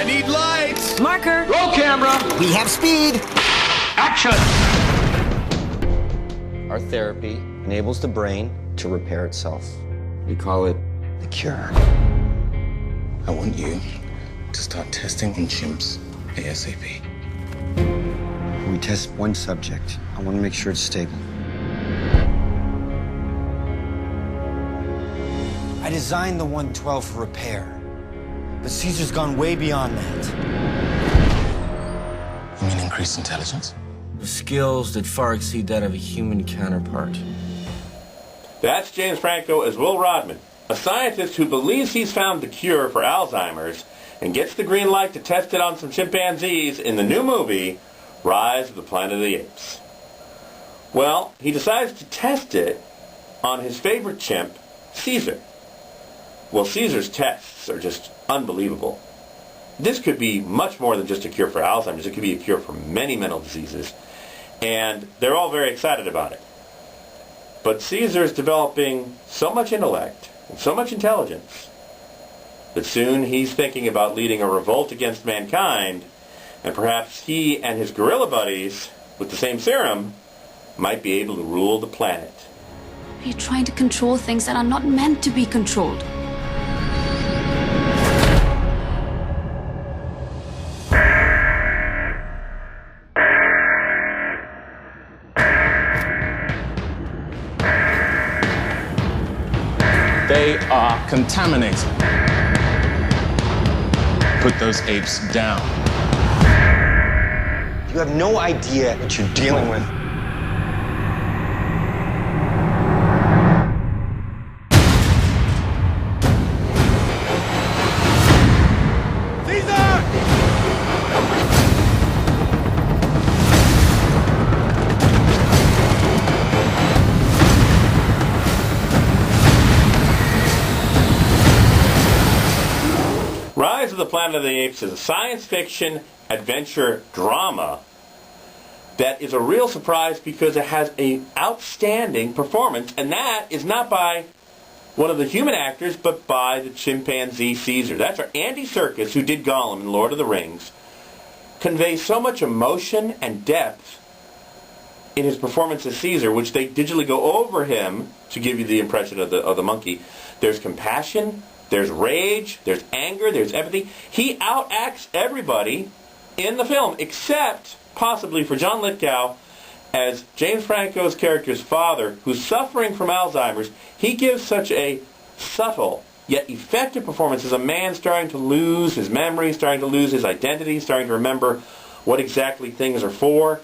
I need lights! Marker! Roll camera! We have speed! Action! Our therapy enables the brain to repair itself. We call it the cure. I want you to start testing on chimps ASAP. We test one subject. I want to make sure it's stable. I designed the 112 for repair, but Caesar's gone way beyond that. You mean increased intelligence? The skills that far exceed that of a human counterpart. That's James Franco as Will Rodman, a scientist who believes he's found the cure for Alzheimer's and gets the green light to test it on some chimpanzees in the new movie, Rise of the Planet of the Apes. Well, he decides to test it on his favorite chimp, Caesar. Well, Caesar's tests are just unbelievable. This could be much more than just a cure for Alzheimer's. It could be a cure for many mental diseases. And they're all very excited about it. But Caesar is developing so much intellect and so much intelligence that soon he's thinking about leading a revolt against mankind, and perhaps he and his gorilla buddies with the same serum might be able to rule the planet. You're trying to control things that are not meant to be controlled. They are contaminated. Put those apes down. You have no idea what you're dealing with. Rise of the Planet of the Apes is a science fiction adventure drama that is a real surprise because it has an outstanding performance, and that is not by one of the human actors, but by the chimpanzee Caesar. That's our Andy Serkis, who did Gollum in Lord of the Rings, conveys so much emotion and depth in his performance as Caesar, which they digitally go over him to give you the impression of the monkey. There's compassion, there's rage, there's anger, there's empathy. He outacts everybody in the film, except possibly for John Lithgow as James Franco's character's father, who's suffering from Alzheimer's. He gives such a subtle yet effective performance as a man starting to lose his memory, starting to lose his identity, starting to remember what exactly things are for.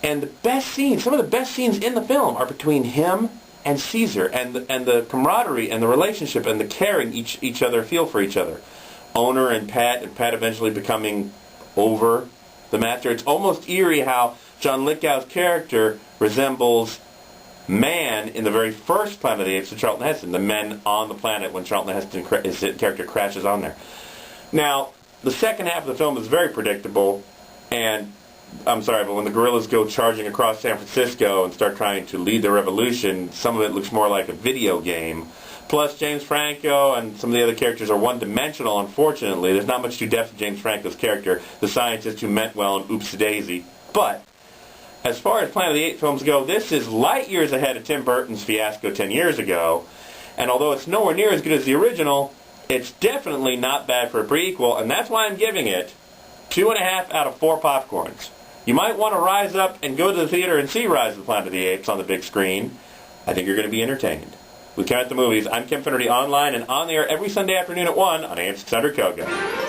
And the best scenes, some of the best scenes in the film are between him and Caesar, and the camaraderie and the relationship and the caring each other feel for each other. Owner and Pat eventually becoming over the master. It's almost eerie how John Lithgow's character resembles man in the very first Planet of the Apes of Charlton Heston, the men on the planet when Charlton Heston's character crashes on there. Now, the second half of the film is very predictable, and I'm sorry, but when the gorillas go charging across San Francisco and start trying to lead the revolution, some of it looks more like a video game. Plus, James Franco and some of the other characters are one-dimensional, unfortunately. There's not much to depth to James Franco's character, the scientist who meant well in Oopsie-Daisy. But as far as Planet of the Apes films go, this is light years ahead of Tim Burton's fiasco 10 years ago. And although it's nowhere near as good as the original, it's definitely not bad for a prequel, and that's why I'm giving it 2.5 out of 4 popcorns. You might want to rise up and go to the theater and see Rise of the Planet of the Apes on the big screen. I think you're going to be entertained. With Count the Movies, I'm Kim Finnerty, online and on the air every Sunday afternoon at 1 on AM 600 Kogo.